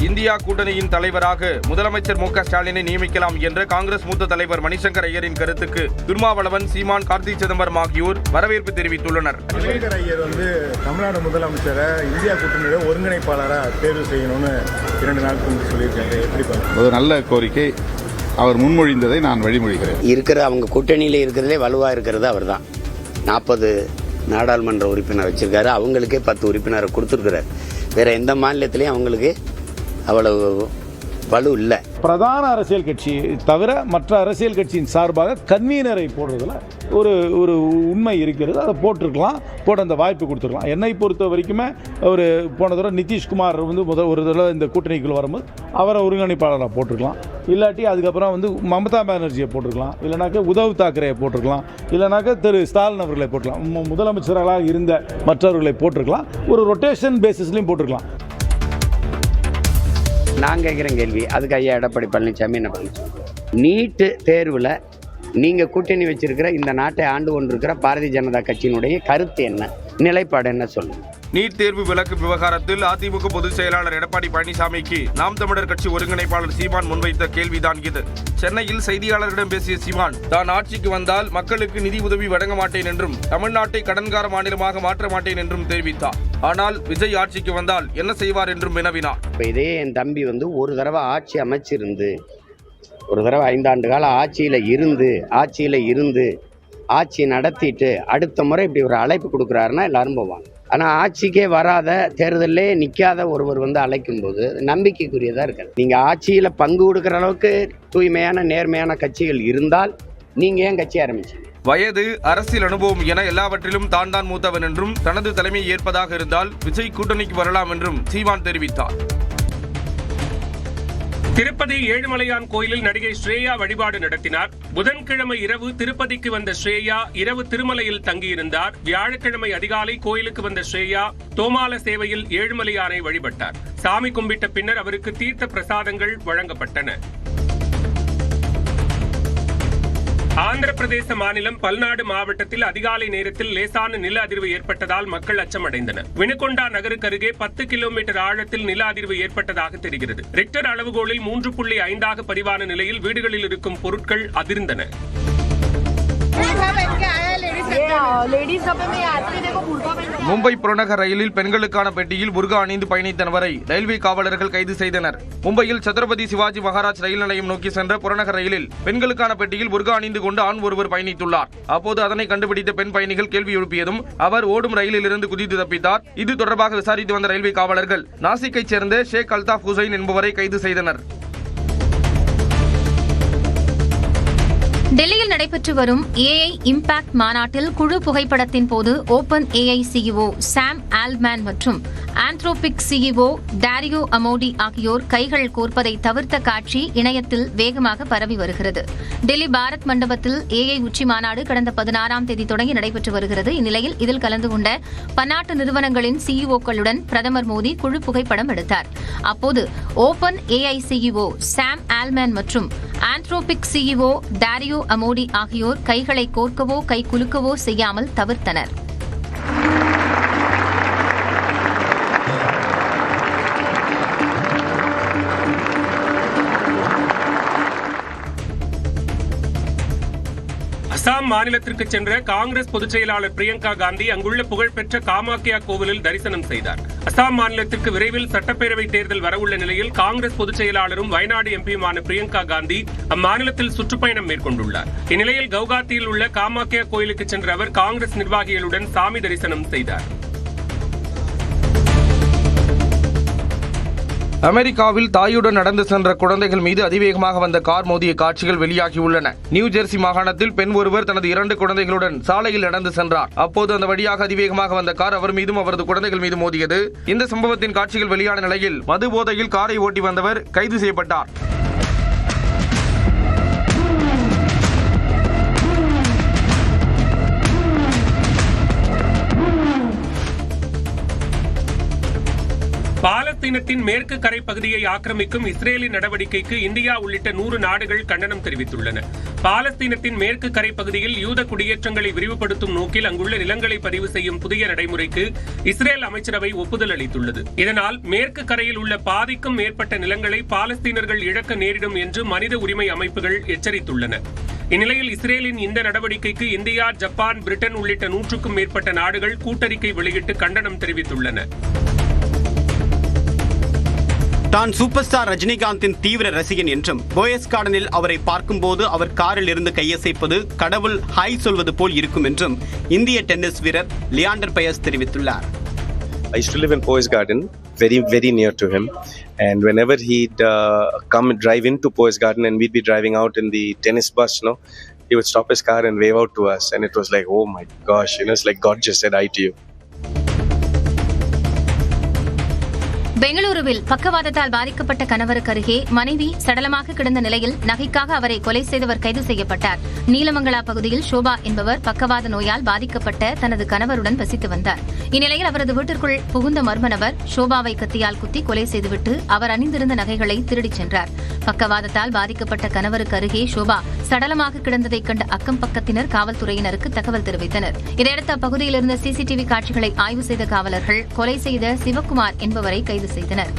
India கூட்டணியின் தலைவராக முதலமைச்சர் மு க ஸ்டாலினை நியமிக்கலாம் என்ற காங்கிரஸ் மூத்த தலைவர் மணிசங்கர் ஐயரின் கருத்துக்கு திருமாவளவன், சீமான், கார்த்தி சிதம்பரம் ஆகியோர் வரவேற்பு தெரிவித்துள்ளனர். மணிசங்கர் ஐயர் தமிழ்நாடு முதலமைச்சரை இந்தியா கூட்டணியோட ஒருங்கிணைப்பாளராக தேர்வு செய்யணும்னு 2 நாட்களுக்கு சொல்லியிருக்காங்க. எப்படி பார்க்க? ஒரு நல்ல கோரிக்கை. அவர் முன்மொழிந்ததை நான் வழிமொழிகிறேன். அவங்க கூட்டணியில் இருக்கிறதே வலுவாக இருக்கிறது அவர் தான். 40 நாடாளுமன்ற உறுப்பினர் வச்சிருக்காரு. அவங்களுக்கே 10 உறுப்பினரை கொடுத்துருக்கிறார். வேற எந்த மாநிலத்திலையும் அவங்களுக்கு அவ்வளவு வலு இல்லை. பிரதான அரசியல் கட்சி தவிர மற்ற அரசியல் கட்சியின் சார்பாக கன்வீனரை போடுறதுல ஒரு உண்மை இருக்கிறது. அதை போட்டிருக்கலாம், அந்த வாய்ப்பு கொடுத்துருக்கலாம். என்னை பொறுத்த வரைக்குமே ஒரு போன தடவை நிதிஷ்குமார் ஒரு தடவை இந்த கூட்டணிக்குள் வரும்போது அவரை ஒருங்கிணைப்பாளராக போட்டிருக்கலாம். இல்லாட்டி அதுக்கப்புறம் மமதா பானர்ஜியை போட்டிருக்கலாம், இல்லைனாக்கா உத்தவ் தாக்கரேயை போட்டிருக்கலாம், இல்லைனாக்கா திரு ஸ்டாலின் அவர்களை போட்டிருக்கலாம். முதலமைச்சர்களாக இருந்த மற்றவர்களை போட்டிருக்கலாம். ஒரு ரொட்டேஷன் பேசிஸ்லையும் போட்டிருக்கலாம். நான் கேட்குற கேள்வி அதுக்கு ஐயா எடப்பாடி பழனிசாமி என்ன பண்ணுச்சு? நீட்டு தேர்வில் நீங்கள் கூட்டணி வச்சிருக்கிற இந்த நாட்டை ஆண்டு கொண்டிருக்கிற பாரதிய ஜனதா கட்சியினுடைய கருத்து என்ன, நிலைப்பாடு என்ன சொல்லுங்க? நீட் தேர்வு விலக்கு விவகாரத்தில் அதிமுக பொதுச் செயலாளர் எடப்பாடி பழனிசாமிக்கு நாம் தமிழர் கட்சி ஒருங்கிணைப்பாளர் சீமான் முன்வைத்த கேள்விதான் இது. சென்னையில் செய்தியாளர்களிடம் பேசிய சீமான், தான் ஆட்சிக்கு வந்தால் மக்களுக்கு நிதி உதவி வழங்க மாட்டேன் என்றும் தமிழ்நாட்டை கடன்கார மாநிலமாக மாற்ற மாட்டேன் என்றும் தெரிவித்தார். ஆனால் விஜய் ஆட்சிக்கு வந்தால் என்ன செய்வார் என்றும் வினவினார். இப்போ இதே என் தம்பி ஒரு தடவை ஆட்சி அமைச்சிருந்து, ஒரு தடவை 5 ஆண்டு கால ஆட்சியில் இருந்து ஆட்சி நடத்திட்டு அடுத்த முறை இப்படி ஒரு அழைப்பு கொடுக்குறாருன்னா எல்லாரும் போவாங்க. ஆனால் ஆட்சிக்கே வராத, தேர்தலே நிற்காத ஒருவர் அழைக்கும் போது நம்பிக்கைக்குரியதாக இருக்காது. நீங்கள் ஆட்சியில் பங்கு கொடுக்குற அளவுக்கு தூய்மையான நேர்மையான கட்சிகள் இருந்தால் நீங்கள் ஏன் கட்சி ஆரம்பிச்சீங்க? வயது, அரசியல் அனுபவம் என எல்லாவற்றிலும் தான் மூத்தவன் என்றும் தனது தலைமையை ஏற்பதாக இருந்தால் விஜய் கூட்டணிக்கு வரலாம் என்றும் சீமான் தெரிவித்தார். திருப்பதி ஏழுமலையான் கோயிலில் நடிகை ஸ்ரேயா வழிபாடு நடத்தினார். புதன்கிழமை இரவு திருப்பதிக்கு வந்த ஸ்ரேயா இரவு திருமலையில் தங்கியிருந்தார். வியாழக்கிழமை அதிகாலை கோயிலுக்கு வந்த ஸ்ரேயா தோமால சேவையில் ஏழுமலையானை வழிபட்டார். சாமி கும்பிட்ட பின்னர் அவருக்கு தீர்த்த பிரசாதங்கள் வழங்கப்பட்டன. ஆந்திர பிரதேச மாநிலம் பல்நாடு மாவட்டத்தில் அதிகாலை நேரத்தில் லேசான நில அதிர்வு ஏற்பட்டதால் மக்கள் அச்சமடைந்தனர். வினுகொண்டா நகருக்கு அருகே 10 கிலோமீட்டர் ஆழத்தில் நில அதிர்வு ஏற்பட்டதாக தெரிகிறது. ரிக்டர் அளவுகோலில் 3.5 பதிவான நிலையில் வீடுகளில் இருக்கும் பொருட்கள் அதிர்ந்தன. மும்பை புறநகர் ரயிலில் பெண்களுக்கான பெட்டியில் புர்கா அணிந்து பயணித்த நபரை ரயில்வே காவலர்கள் கைது செய்தனர். மும்பையில் சத்ரபதி சிவாஜி மகாராஜ் ரயில் நிலையம் நோக்கி சென்ற புறநகர் ரயிலில் பெண்களுக்கான பெட்டியில் புர்கா அணிந்து கொண்டு ஆண் ஒருவர் பயணித்துள்ளார். அப்போது அதனை கண்டுபிடித்த பெண் பயணிகள் கேள்வி எழுப்பியதும் அவர் ஓடும் ரயிலில் இருந்து குதித்து தப்பித்தார். இது தொடர்பாக விசாரித்து வந்த ரயில்வே காவலர்கள் நாசிக்கைச் சேர்ந்த ஷேக் அல்தாப் ஹுசைன் என்பவரை கைது செய்தனர். டெல்லியில் நடைபெற்று வரும் ஏஐ இம்பாக்ட் மாநாட்டில் குழு புகைப்படத்தின் போது ஓபன் ஏஐ சிஇஓ சாம் ஆல்ட்மேன் மற்றும் ஆந்த்ரோபிக் சிஇஓ டாரியோ அமோடி ஆகியோர் கைகள் கோர்ப்பதை தவிர்த்த காட்சி இணையத்தில் வேகமாக பரவி வருகிறது. டெல்லி பாரத் மண்டபத்தில் ஏஐ உச்சி மாநாடு கடந்த 16ஆம் தேதி தொடங்கி நடைபெற்று வருகிறது. இந்நிலையில் இதில் கலந்து கொண்ட பன்னாட்டு நிறுவனங்களின் சிஇஓக்களுடன் பிரதமர் மோடி குழு புகைப்படம் எடுத்தார். அப்போது ஓபன் ஏஐ சிஇஓ சாம் ஆல்ட்மேன் மற்றும் ஆந்த்ரோபிக் சிஇஓ டாரியோ அமோடி ஆகியோர் கைகளை கோர்க்கவோ கை குலுக்கவோ செய்யாமல் தவிர்த்தனர். அசாம் மாநிலத்திற்கு சென்ற காங்கிரஸ் பொதுச் செயலாளர் பிரியங்கா காந்தி அங்குள்ள புகழ்பெற்ற காமாக்கியா கோவிலில் தரிசனம் செய்தார். அசாம் மாநிலத்திற்கு விரைவில் சட்டப்பேரவை தேர்தல் வரவுள்ள நிலையில் காங்கிரஸ் பொதுச் செயலாளரும் வயநாடு எம்பியுமான பிரியங்கா காந்தி அம்மாநிலத்தில் சுற்றுப்பயணம் மேற்கொண்டுள்ளார். இந்நிலையில் கவுகாத்தியில் உள்ள காமாக்கியா கோயிலுக்கு சென்ற அவர் காங்கிரஸ் நிர்வாகிகளுடன் சாமி தரிசனம் செய்தார். அமெரிக்காவில் தாயுடன் நடந்து சென்ற குழந்தைகள் மீது அதிவேகமாக வந்த கார் மோதிய காட்சிகள் வெளியாகியுள்ளன. நியூ ஜெர்சி மாகாணத்தில் பெண் ஒருவர் தனது 2 குழந்தைகளுடன் சாலையில் நடந்து சென்றார். அப்போது அந்த வழியாக அதிவேகமாக வந்த கார் அவர் மீதும் அவரது குழந்தைகள் மீது மோதியது. இந்த சம்பவத்தின் காட்சிகள் வெளியான நிலையில் மது போதையில் காரை ஓட்டி வந்தவர் கைது செய்யப்பட்டார். பாலஸ்தீனத்தின் மேற்கு கரை பகுதியை ஆக்கிரமிக்கும் இஸ்ரேலின் நடவடிக்கைக்கு இந்தியா உள்ளிட்ட 100 நாடுகள் கண்டனம் தெரிவித்துள்ளன. பாலஸ்தீனத்தின் மேற்கு கரை பகுதியில் யூத குடியேற்றங்களை விரிவுபடுத்தும் நோக்கில் அங்குள்ள நிலங்களை பதிவு செய்யும் புதிய நடைமுறைக்கு இஸ்ரேல் அமைச்சரவை ஒப்புதல் அளித்துள்ளது. இதனால் மேற்கு கரையில் உள்ள பாதிக்கும் மேற்பட்ட நிலங்களை பாலஸ்தீனர்கள் இழக்க நேரிடும் என்று மனித உரிமை அமைப்புகள் எச்சரித்துள்ளன. இந்நிலையில் இஸ்ரேலின் இந்த நடவடிக்கைக்கு இந்தியா, ஜப்பான், பிரிட்டன் உள்ளிட்ட 100க்கும் மேற்பட்ட நாடுகள் கூட்டறிக்கை வெளியிட்டு கண்டனம் தெரிவித்துள்ளன. தான் சூப்பர் ஸ்டார் ரஜினிகாந்தின் தீவிர ரசிகன் என்றும் போயஸ் கார்டனில் அவரை பார்க்கும்போது அவர் காரில் இருந்து கையசைப்பது கடவுள் ஹாய் சொல்வது போல் இருக்கும் என்றும் இந்திய டென்னிஸ் வீரர் லியாண்டர் பயஸ் தெரிவித்துள்ளார். I used to live in Poise Garden, very near to him, and whenever he'd come and drive into Poise Garden and we'd be driving out in the tennis bus, he would stop his car and wave out to us, and it was like, oh my gosh, it's like God just said hi to you. பெங்களூருவில் பக்கவாதத்தால் பாதிக்கப்பட்ட கணவருக்கு அருகே மனைவி சடலமாக கிடந்த நிலையில் நகைக்காக அவரை கொலை செய்தவர் கைது செய்யப்பட்டார். நீலமங்கலா பகுதியில் ஷோபா என்பவர் பக்கவாத நோயால் பாதிக்கப்பட்ட தனது கணவருடன் வசித்து வந்தார். இந்நிலையில் அவரது வீட்டிற்குள் புகுந்த மர்ம நபர் ஷோபாவை கத்தியால் குத்தி கொலை செய்துவிட்டு அவர் அணிந்திருந்த நகைகளை திருடிச் சென்றார். பக்கவாதத்தால் பாதிக்கப்பட்ட கணவருக்கு அருகே ஷோபா சடலமாக கிடந்ததைக் கண்ட அக்கம் பக்கத்தினர் காவல்துறையினருக்கு தகவல் தெரிவித்தனர். இதையடுத்து அப்பகுதியில் இருந்த சிசிடிவி காட்சிகளை ஆய்வு செய்த காவலர்கள் கொலை செய்த சிவக்குமார் என்பவரை கைது செய்தனர்.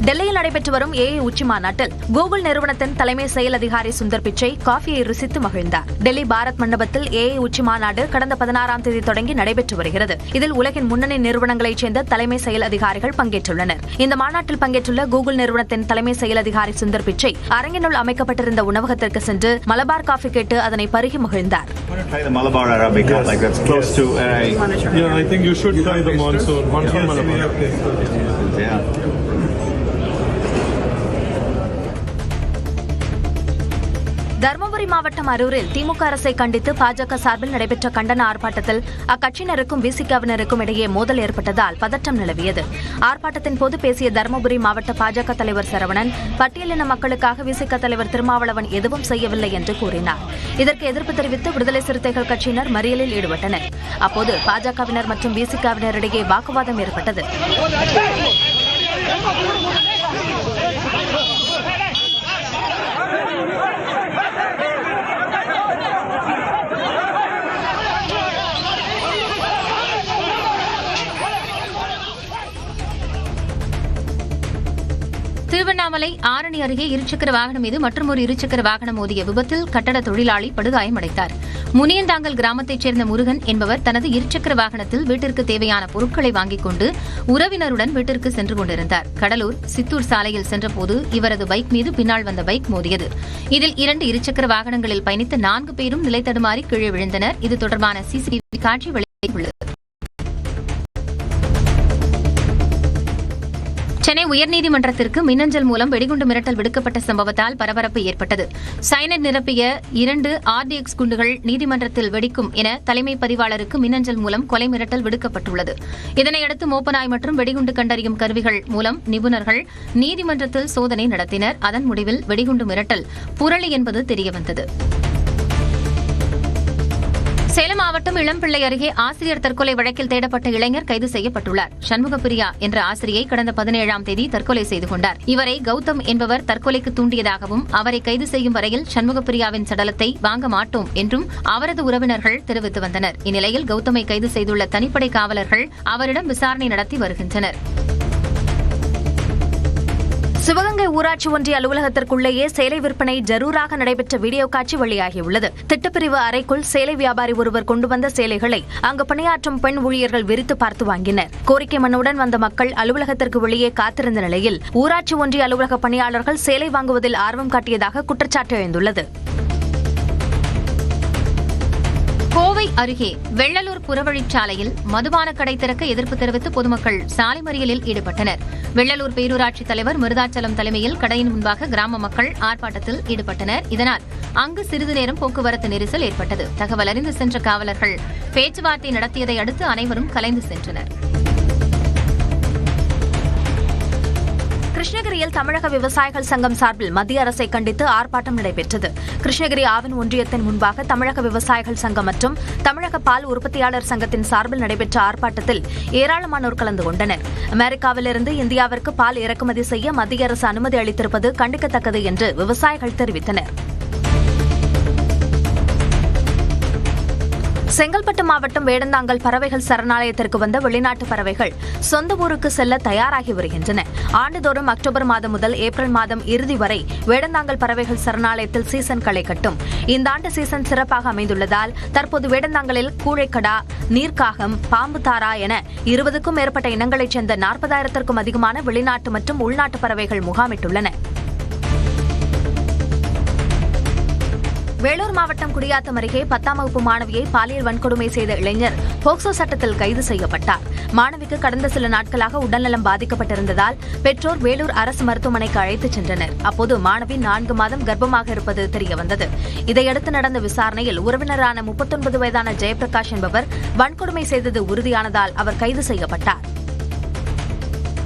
டெல்லியில் நடைபெற்று வரும் ஏஐ உச்சி மாநாட்டில் கூகுள் நிறுவனத்தின் தலைமை செயல் அதிகாரி சுந்தர் பிச்சை காஃபியை ருசித்து மகிழ்ந்தார். டெல்லி பாரத் மண்டபத்தில் ஏஐ உச்சி மாநாடு கடந்த 16ஆம் தேதி தொடங்கி நடைபெற்று வருகிறது. இதில் உலகின் முன்னணி நிறுவனங்களைச் சேர்ந்த தலைமை செயல் அதிகாரிகள் பங்கேற்றுள்ளனர். இந்த மாநாட்டில் பங்கேற்றுள்ள கூகுள் நிறுவனத்தின் தலைமை செயல் அதிகாரி சுந்தர் பிச்சை அரங்கினுள் அமைக்கப்பட்டிருந்த உணவகத்திற்கு சென்று மலபார் காஃபி கேட்டு அதனை பருகி மகிழ்ந்தார். தருமபுரி மாவட்டம் அரூரில் திமுக அரசை கண்டித்து பாஜக சார்பில் நடைபெற்ற கண்டன ஆர்ப்பாட்டத்தில் அக்கட்சியினருக்கும் விசிகவினருக்கும் இடையே மோதல் ஏற்பட்டதால் பதற்றம் நிலவியது. ஆர்ப்பாட்டத்தின் போது பேசிய தருமபுரி மாவட்ட பாஜக தலைவர் சரவணன், பட்டியலின மக்களுக்காக விசிக தலைவர் திருமாவளவன் எதுவும் செய்யவில்லை என்று கூறினார். இதற்கு எதிர்ப்பு தெரிவித்து விடுதலை சிறுத்தைகள் கட்சியினர் மறியலில் ஈடுபட்டனர். அப்போது பாஜகவினர் மற்றும் விசிகவினரிடையே வாக்குவாதம் ஏற்பட்டது. திருவண்ணாமலை ஆரணி அருகே இருசக்கர வாகனம் மீது மற்றொரு இருசக்கர வாகனம் மோதிய விபத்தில் கட்டட தொழிலாளி படுகாயமடைந்தார். முனியந்தாங்கல் கிராமத்தைச் சேர்ந்த முருகன் என்பவர் தனது இருசக்கர வாகனத்தில் வீட்டிற்கு தேவையான பொருட்களை வாங்கிக் கொண்டு உறவினருடன் வீட்டிற்கு சென்று கொண்டிருந்தார். கடலூர் சித்தூர் சாலையில் சென்றபோது இவரது பைக் மீது பின்னால் வந்த பைக் மோதியது. இதில் 2 இருசக்கர வாகனங்களில் பயணித்த 4 பேரும் நிலை தடுமாறி கீழே விழுந்தனர். இது தொடர்பான சிசிடிவி காட்சி வெளியாகியுள்ளது. சென்னை உயர்நீதிமன்றத்திற்கு மின்னஞ்சல் மூலம் வெடிகுண்டு மிரட்டல் விடுக்கப்பட்ட சம்பவத்தால் பரபரப்பு ஏற்பட்டது. சைனட் நிரப்பிய 2 RDX குண்டுகள் நீதிமன்றத்தில் வெடிக்கும் என தலைமை பதிவாளருக்கு மின்னஞ்சல் மூலம் கொலை மிரட்டல் விடுக்கப்பட்டுள்ளது. இதனையடுத்து மோப்பநாய் மற்றும் வெடிகுண்டு கண்டறியும் கருவிகள் மூலம் நிபுணர்கள் நீதிமன்றத்தில் சோதனை நடத்தினர். அதன் முடிவில் வெடிகுண்டு மிரட்டல் புரளி என்பது தெரியவந்தது. சேலம் மாவட்டம் இளம்பிள்ளை அருகே ஆசிரியர் தற்கொலை வழக்கில் தேடப்பட்ட இளைஞர் கைது செய்யப்பட்டுள்ளார். சண்முகப்பிரியா என்ற ஆசிரியை கடந்த 17ஆம் தேதி தற்கொலை செய்து கொண்டார். இவரை கௌதம் என்பவர் தற்கொலைக்கு தூண்டியதாகவும் அவரை கைது செய்யும் வரையில் சண்முகப்பிரியாவின் சடலத்தை வாங்க மாட்டோம் என்றும் அவரது உறவினர்கள் தெரிவித்து வந்தனர். இந்நிலையில் கௌதமை கைது செய்துள்ள தனிப்படை காவலர்கள் அவரிடம் விசாரணை நடத்தி வருகின்றனர். சிவகங்கை ஊராட்சி ஒன்றிய அலுவலகத்திற்குள்ளேயே சேலை விற்பனை ஜரூராக நடைபெற்ற வீடியோ காட்சி வெளியாகியுள்ளது. திட்டப்பிரிவு அறைக்குள் சேலை வியாபாரி ஒருவர் கொண்டு வந்த சேலைகளை அங்கு பணியாற்றும் பெண் ஊழியர்கள் விரித்து பார்த்து வாங்கினர். கோரிக்கை மனுவுடன் வந்த மக்கள் அலுவலகத்திற்கு வெளியே காத்திருந்த நிலையில் ஊராட்சி ஒன்றிய அலுவலக பணியாளர்கள் சேலை வாங்குவதில் ஆர்வம் காட்டியதாக குற்றச்சாட்டு எழுந்துள்ளது. கோவை அருகே வெள்ளலூர் புறவழிச்சாலையில் மதுபான கடை திறக்க எதிர்ப்பு தெரிவித்து பொதுமக்கள் சாலை மறியலில் ஈடுபட்டனர். வெள்ளலூர் பேரூராட்சி தலைவர் மிருதாச்சலம் தலைமையில் கடையின் முன்பாக கிராம மக்கள் ஆர்ப்பாட்டத்தில் ஈடுபட்டனர். இதனால் அங்கு சிறிது நேரம் போக்குவரத்து நெரிசல் ஏற்பட்டது. தகவல் அறிந்து சென்ற காவலர்கள் பேச்சுவார்த்தை நடத்தியதை அடுத்து அனைவரும் கலைந்து சென்றனர். கிருஷ்ணகிரியில் தமிழக விவசாயிகள் சங்கம் சார்பில் மத்திய அரசை கண்டித்து ஆர்ப்பாட்டம் நடைபெற்றது. கிருஷ்ணகிரி ஆவின் ஒன்றியத்தின் முன்பாக தமிழக விவசாயிகள் சங்கம் மற்றும் தமிழக பால் உற்பத்தியாளர் சங்கத்தின் சார்பில் நடைபெற்ற ஆர்ப்பாட்டத்தில் ஏராளமானோர் கலந்து கொண்டனர். அமெரிக்காவிலிருந்து இந்தியாவிற்கு பால் இறக்குமதி செய்ய மத்திய அரசு அனுமதி அளித்திருப்பது கண்டிக்கத்தக்கது என்று விவசாயிகள் தெரிவித்தனர். செங்கல்பட்டு மாவட்டம் வேடந்தாங்கல் பறவைகள் சரணாலயத்திற்கு வந்த வெளிநாட்டு பறவைகள் சொந்த ஊருக்கு செல்ல தயாராகி வருகின்றன. ஆண்டுதோறும் அக்டோபர் மாதம் முதல் ஏப்ரல் மாதம் இறுதி வரை வேடந்தாங்கல் பறவைகள் சரணாலயத்தில் சீசன் களை கட்டும். இந்த ஆண்டு சீசன் சிறப்பாக அமைந்துள்ளதால் தற்போது வேடந்தாங்கலில் கூழைக்கடா, நீர்க்காகம், பாம்பு தாரா என 20க்கும் மேற்பட்ட இனங்களைச் சேர்ந்த 40,000க்கும் அதிகமான வெளிநாட்டு மற்றும் உள்நாட்டு பறவைகள் முகாமிட்டுள்ளன. வேலூர் மாவட்டம் குடியாத்தம் அருகே 10ஆம் வகுப்பு மாணவியை பாலியல் வன்கொடுமை செய்த இளைஞர் போக்சோ சட்டத்தில் கைது செய்யப்பட்டார். மாணவிக்கு கடந்த சில நாட்களாக உடல்நலம் பாதிக்கப்பட்டிருந்ததால் பெற்றோர் வேலூர் அரசு மருத்துவமனைக்கு அழைத்துச் சென்றனர். அப்போது மாணவி 4 மாதம் கர்ப்பமாக இருப்பது தெரியவந்தது. இதையடுத்து நடந்த விசாரணையில் உறவினரான 39 வயதான ஜெயபிரகாஷ் என்பவர் வன்கொடுமை செய்தது உறுதியானதால் அவர் கைது செய்யப்பட்டார்.